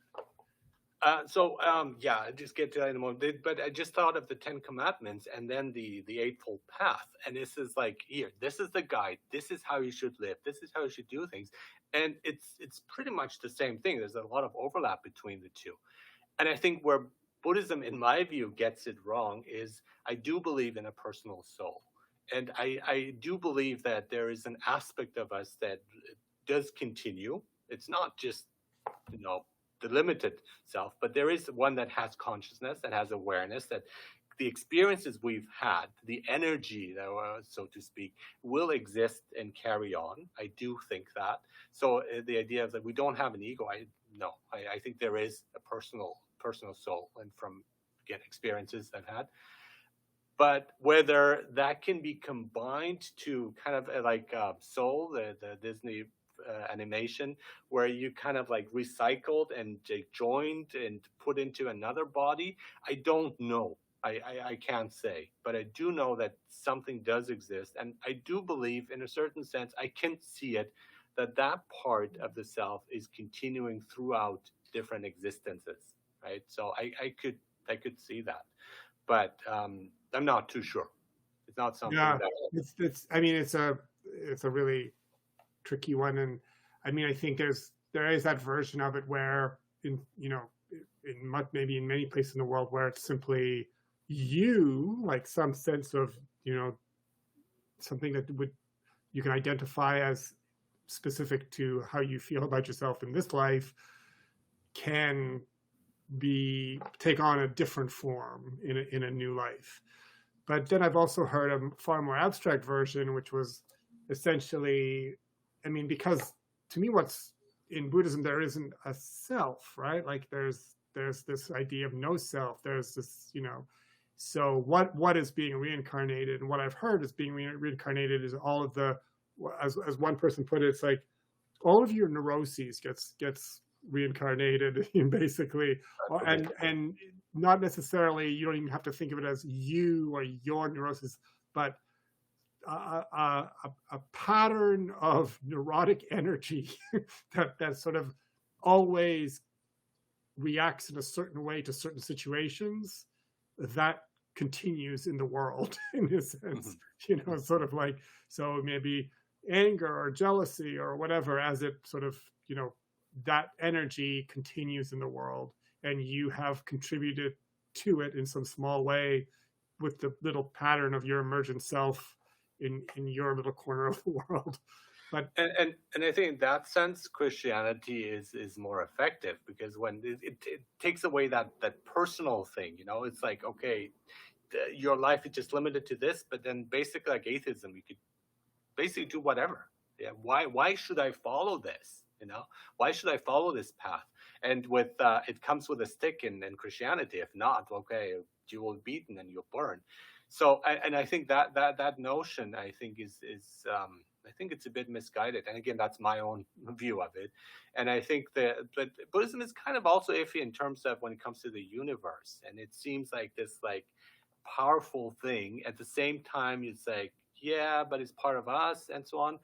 Yeah, just get to that in a moment. But I just thought of the Ten Commandments and then the Eightfold Path, and this is like, here, this is the guide. This is how you should live. This is how you should do things, and it's pretty much the same thing. There's a lot of overlap between the two, and I think where Buddhism, in my view, gets it wrong is I do believe in a personal soul, and I do believe that there is an aspect of us that does continue. It's not just the limited self, but there is one that has consciousness, that has awareness, that the experiences we've had, the energy, so to speak, will exist and carry on. I do think that. So the idea of that we don't have an ego, I think there is a personal soul, and from, again, experiences I've had. But whether that can be combined to kind of like Soul, the Disney animation, where you kind of like recycled and joined and put into another body, I don't know. I can't say, but I do know that something does exist, and I do believe, in a certain sense, I can see it, that part of the self is continuing throughout different existences, right? So I could see that, but I'm not too sure. It's not something. Yeah, it's. I mean, it's a really tricky one, and I mean, I think there is that version of it where maybe in many places in the world where it's simply you, like some sense of something that you can identify as specific to how you feel about yourself in this life, can take on a different form in a new life. But then I've also heard a far more abstract version, which was essentially, I mean, because to me, what's in Buddhism, there isn't a self, right? Like there's this idea of no self. There's this, so what is being reincarnated, and what I've heard is being reincarnated is all of the, as one person put it, it's like all of your neuroses gets reincarnated basically, and not necessarily, you don't even have to think of it as you or your neurosis, but a pattern of neurotic energy that sort of always reacts in a certain way to certain situations, that continues in the world in a sense, sort of like, so maybe anger or jealousy or whatever, as it sort of, that energy continues in the world, and you have contributed to it in some small way with the little pattern of your emergent self in your little corner of the world. But and I think in that sense, Christianity is more effective, because when it takes away that personal thing, it's like, okay, your life is just limited to this, but then basically, like atheism, you could basically do whatever. Yeah, why should I follow this? Why should I follow this path? And with it comes with a stick in Christianity. If not, okay, you will be beaten and you'll burn. So, and I think that notion, I think is I think it's a bit misguided. And again, that's my own view of it. And I think that Buddhism is kind of also iffy in terms of when it comes to the universe. And it seems like this like powerful thing. At the same time, it's like, yeah, but it's part of us and so on.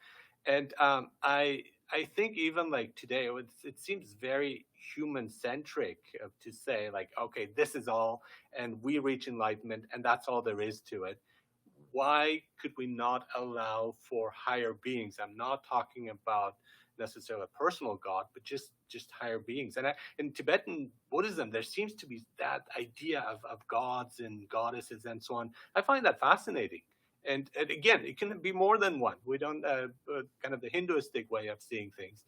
And I think even like today, it seems very human centric to say like, okay, this is all, and we reach enlightenment, and that's all there is to it. Why could we not allow for higher beings? I'm not talking about necessarily a personal God, but just higher beings. And in Tibetan Buddhism, there seems to be that idea of gods and goddesses and so on. I find that fascinating. And again, it can be more than one. We don't kind of the Hinduistic way of seeing things.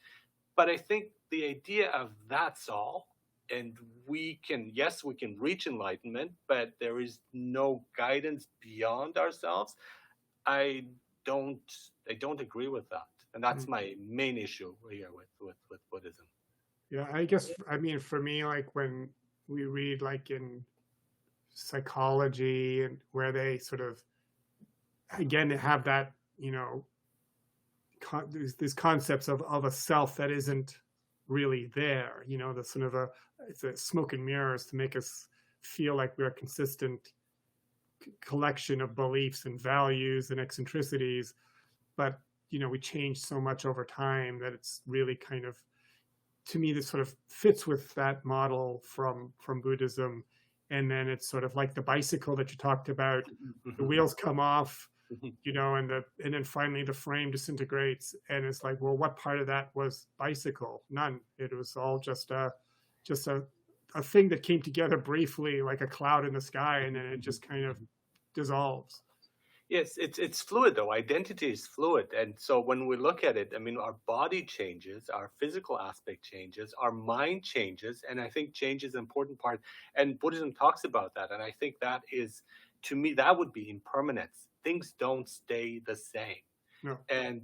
But I think the idea of that's all, and we can reach enlightenment, but there is no guidance beyond ourselves. I don't agree with that. And that's my main issue here with Buddhism. Yeah, I guess, I mean, for me, like when we read like in psychology, and where they sort of, again, have that, these concepts of a self that isn't really there, the sort of it's a smoke and mirrors to make us feel like we're a consistent collection of beliefs and values and eccentricities. But, we change so much over time that it's really kind of, to me, this sort of fits with that model from Buddhism. And then it's sort of like the bicycle that you talked about, the wheels come off, and then finally the frame disintegrates, and it's like, well, what part of that was bicycle? None. It was all just a thing that came together briefly, like a cloud in the sky, and then it just kind of dissolves. Yes, it's fluid though. Identity is fluid, and so when we look at it, I mean, our body changes, our physical aspect changes, our mind changes, and I think change is an important part. And Buddhism talks about that, and I think that is, to me, that would be impermanence. Things don't stay the same. No. And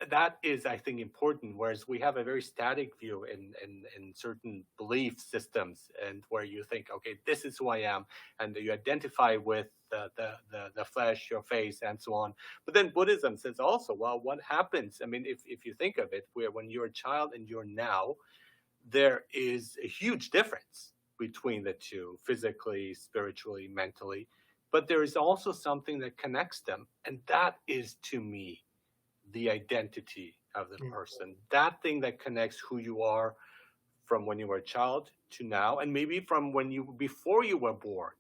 that is, I think, important. Whereas we have a very static view in certain belief systems, and where you think, okay, this is who I am, and you identify with the flesh, your face, and so on. But then Buddhism says also, well, what happens? I mean, if you think of it, where when you're a child and you're now, there is a huge difference between the two, physically, spiritually, mentally. But there is also something that connects them. And that is, to me, the identity of the person. That thing that connects who you are from when you were a child to now, and maybe from before you were born.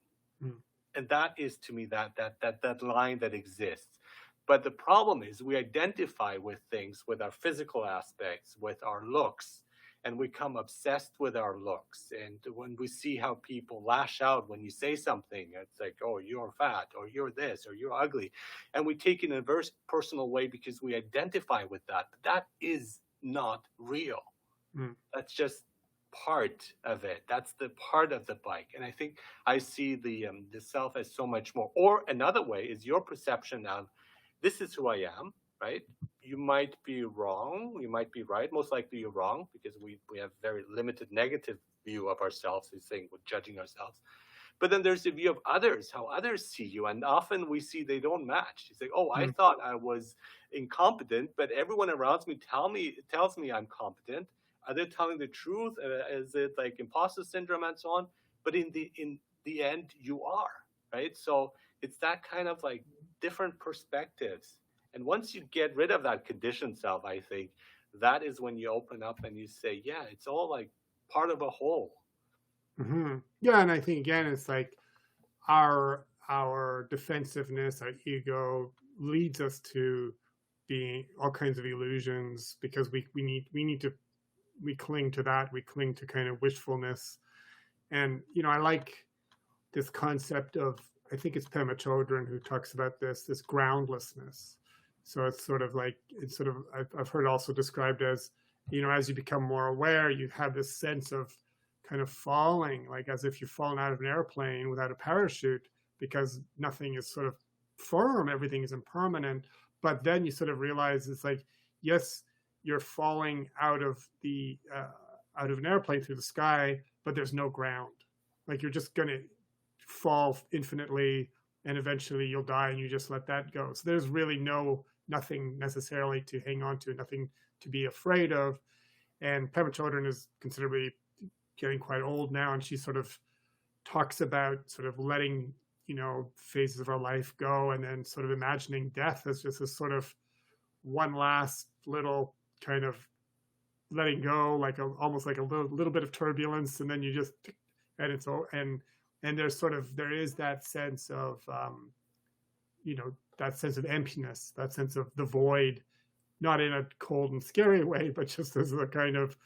And that is, to me, that line that exists. But the problem is we identify with things, with our physical aspects, with our looks, and we become obsessed with our looks. And when we see how people lash out when you say something, it's like, oh, you're fat, or you're this, or you're ugly. And we take it in a very personal way because we identify with that. But that is not real. That's just part of it. That's the part of the bike. And I think I see the self as so much more. Or another way is your perception of, this is who I am, right? You might be wrong, you might be right. Most likely you're wrong, because we have very limited negative view of ourselves. We think we're judging ourselves. But then there's the view of others, how others see you. And often we see they don't match. You say, oh, I thought I was incompetent, but everyone around me tells me I'm competent. Are they telling the truth? Is it like imposter syndrome and so on? But in the end, you are, right? So it's that kind of like different perspectives. And once you get rid of that conditioned self, I think that is when you open up and you say, yeah, it's all like part of a whole. Yeah, and I think again, it's like our defensiveness, our ego leads us to being all kinds of illusions because we cling to that. We cling to kind of wishfulness. And I like this concept of, I think it's Pema Chodron who talks about this groundlessness. So it's sort of like, I've heard also described as, as you become more aware, you have this sense of kind of falling, like as if you've fallen out of an airplane without a parachute, because nothing is sort of firm, everything is impermanent. But then you sort of realize it's like, yes, you're falling out of an airplane through the sky, but there's no ground. Like you're just going to fall infinitely, and eventually you'll die, and you just let that go. So there's really nothing necessarily to hang on to, nothing to be afraid of. And Pema Chodron is considerably getting quite old now, and she sort of talks about sort of letting phases of our life go, and then sort of imagining death as just this sort of one last little kind of letting go, like almost like a little bit of turbulence, and then you just, and it's all, and there is that sense of that sense of emptiness, that sense of the void, not in a cold and scary way, but just as a kind of,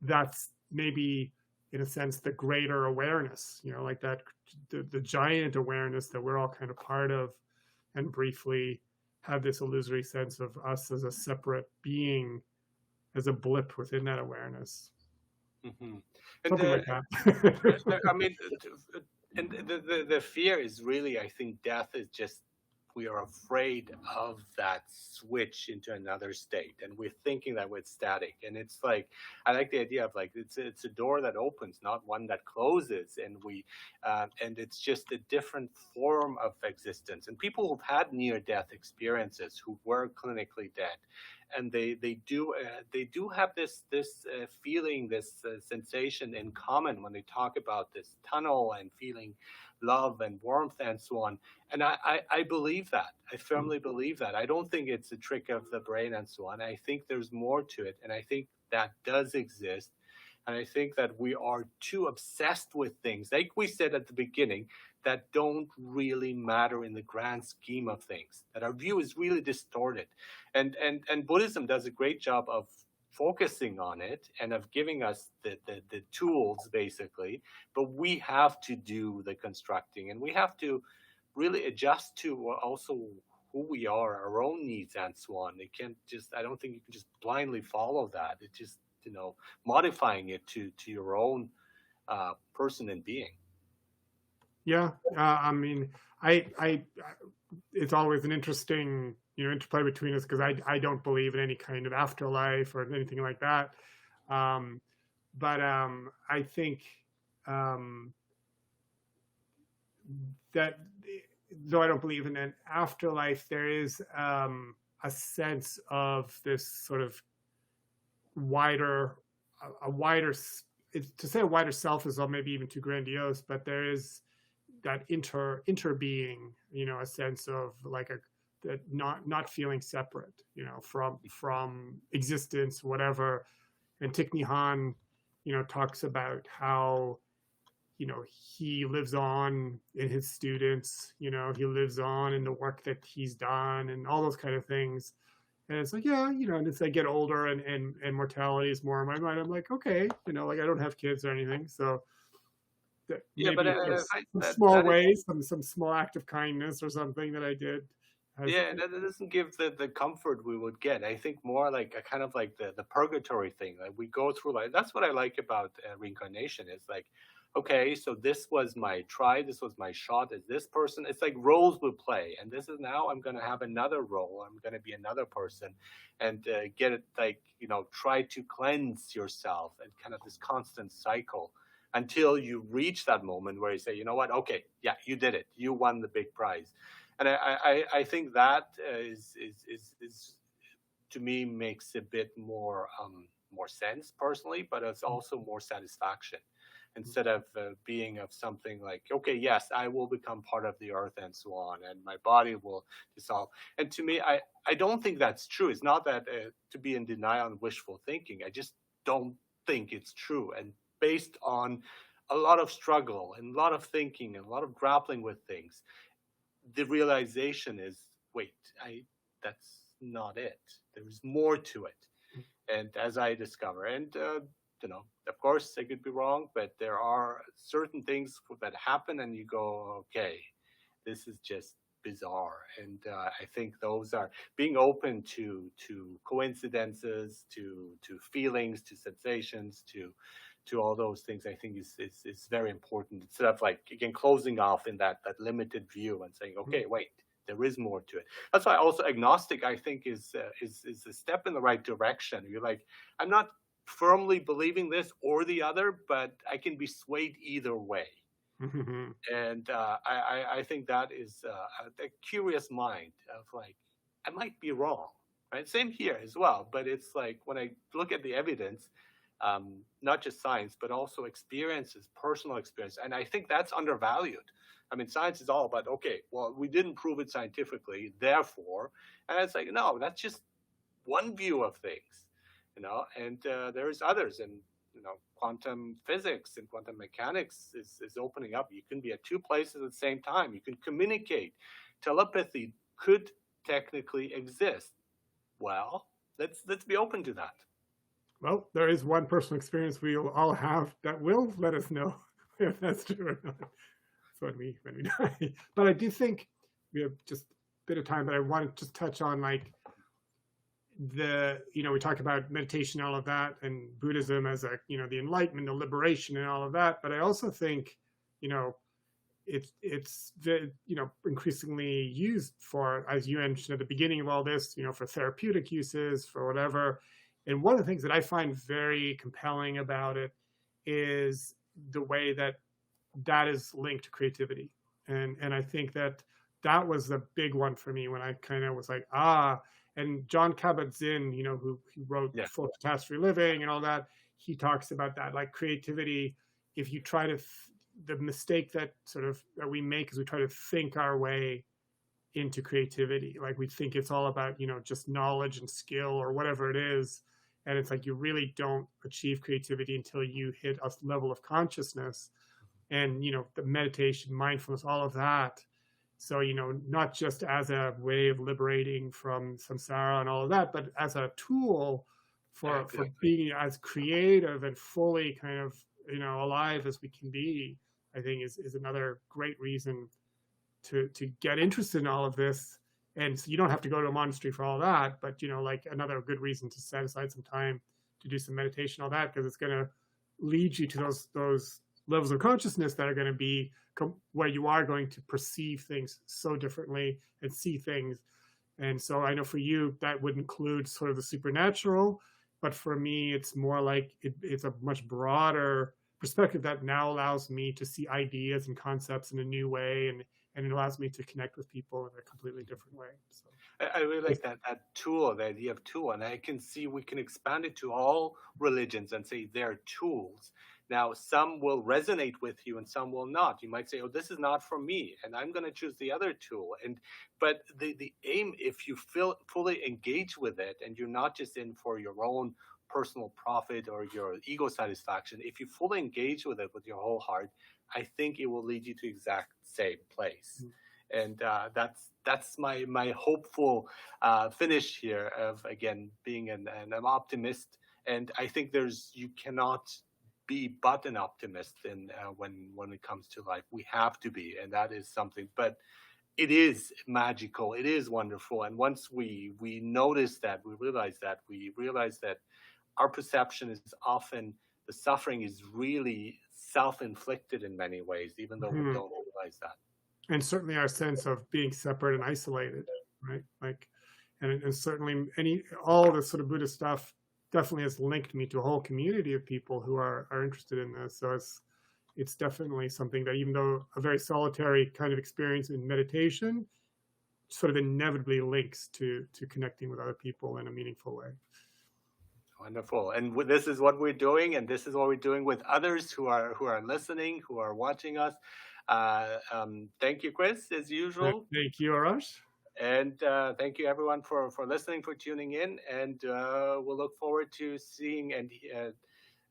that's maybe in a sense the greater awareness, like that, the giant awareness that we're all kind of part of, and briefly have this illusory sense of us as a separate being, as a blip within that awareness. And Something like that. I mean, and the fear is really, I think death is just, we are afraid of that switch into another state, and we're thinking that we're static. And it's like, I like the idea of like, it's a door that opens, not one that closes. And and it's just a different form of existence. And people who've had near-death experiences, who were clinically dead, and they do have this feeling, this sensation in common when they talk about this tunnel and feeling love and warmth and so on. And I believe that. I firmly believe that. I don't think it's a trick of the brain and so on. I think there's more to it, and I think that does exist. And I think that we are too obsessed with things, like we said at the beginning, that don't really matter in the grand scheme of things, that our view is really distorted. And Buddhism does a great job of focusing on it and of giving us the tools, basically. But we have to do the constructing, and we have to really adjust to also who we are, our own needs and so on. They can't just, I don't think you can just blindly follow that. It just, modifying it to your own person and being. Yeah, I mean, I it's always an interesting, interplay between us, because I don't believe in any kind of afterlife or anything like that. But I think that though I don't believe in an afterlife, there is a sense of this sort of wider, to say a wider self is maybe even too grandiose, but there is that interbeing, a sense of like that not feeling separate, from existence, whatever. And Thich Nhat Hanh, talks about how, he lives on in his students, he lives on in the work that he's done, and all those kind of things. And it's like, yeah, and as I get older and mortality is more in my mind, I'm like, okay, like I don't have kids or anything, so that maybe some small ways, some small act of kindness or something that I did. That doesn't give the comfort we would get. I think more like a kind of like the purgatory thing. Like we go through, like, that's what I like about reincarnation. It's like, okay, so this was my try, this was my shot as this person. It's like roles we play, and this is now I'm going to have another role. I'm going to be another person, and get it, like, try to cleanse yourself, and kind of this constant cycle until you reach that moment where you say, you know what, okay, yeah, you did it, you won the big prize. And I think that is to me makes a bit more sense personally, but it's also more satisfaction. instead of being of something like, okay, yes, I will become part of the earth and so on, and my body will dissolve. And to me, I don't think that's true. It's not that to be in denial and wishful thinking. I just don't think it's true. And based on a lot of struggle and a lot of thinking and a lot of grappling with things, the realization is, wait, that's not it. There's more to it. And as I discover, and of course I could be wrong, but there are certain things that happen, and you go, okay, this is just bizarre. And I think those are being open to coincidences, to feelings, to sensations, to all those things. I think is very important. Instead of like again closing off in that limited view and saying, okay, wait, there is more to it. That's why also agnostic, I think, is a step in the right direction. You're like, I'm not firmly believing this or the other, but I can be swayed either way. And I think that is a curious mind of like, I might be wrong, right? Same here as well. But it's like when I look at the evidence, not just science, but also experiences, personal experience. And I think that's undervalued. I mean, science is all about, okay, well, we didn't prove it scientifically, therefore, and it's like, no, that's just one view of things, and there's others. And, quantum physics and quantum mechanics is opening up. You can be at two places at the same time. You can communicate. Telepathy could technically exist. Well, let's be open to that. Well, there is one personal experience we all have that will let us know if that's true or not. So when we die. But I do think we have just a bit of time, but I want to just touch on like we talk about meditation and all of that, and Buddhism as the enlightenment, the liberation and all of that. But I also think, it's increasingly used for, as you mentioned at the beginning of all this, for therapeutic uses, for whatever. And one of the things that I find very compelling about it is the way that is linked to creativity. And I think that was the big one for me when I kind of was like, and John Kabat-Zinn, who wrote Full Catastrophe Living and all that, he talks about that, like creativity. If you try to, the mistake that we make is we try to think our way into creativity. Like we think it's all about, just knowledge and skill or whatever it is. And it's like, you really don't achieve creativity until you hit a level of consciousness and, the meditation, mindfulness, all of that. So, not just as a way of liberating from samsara and all of that, but as a tool for being as creative and fully kind of, alive as we can be, I think is another great reason to get interested in all of this. And so you don't have to go to a monastery for all that, but, like another good reason to set aside some time to do some meditation, all that, because it's going to lead you to those levels of consciousness that are going to be where you are going to perceive things so differently and see things. And so I know for you, that would include sort of the supernatural, but for me, it's more like it's a much broader perspective that now allows me to see ideas and concepts in a new way, and it allows me to connect with people in a completely different way. So I really like that tool, the idea of tool, and I can see we can expand it to all religions and say they're tools. Now, some will resonate with you and some will not. You might say, oh, this is not for me, and I'm going to choose the other tool. But the aim, if you feel fully engaged with it and you're not just in for your own personal profit or your ego satisfaction, if you fully engage with it with your whole heart, I think it will lead you to the exact same place. And that's my hopeful finish here of, again, being an optimist. And I think you cannot be but an optimist when it comes to life. We have to be, and that is something. But it is magical. It is wonderful. And once we notice that, we realize that our perception is often, the suffering is really self-inflicted in many ways, even though we don't realize that. And certainly our sense of being separate and isolated, right? Like, and certainly all the sort of Buddhist stuff definitely has linked me to a whole community of people who are interested in this. So it's definitely something that, even though a very solitary kind of experience in meditation, sort of inevitably links to connecting with other people in a meaningful way. Wonderful. And this is what we're doing, and this is what we're doing with others who are listening, who are watching us. Thank you, Chris, as usual. Thank you, Arash. And thank you, everyone, for listening, for tuning in. And we'll look forward to seeing and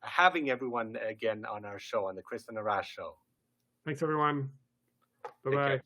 having everyone again on our show, on the Chris Arash Show. Thanks, everyone. Bye-bye.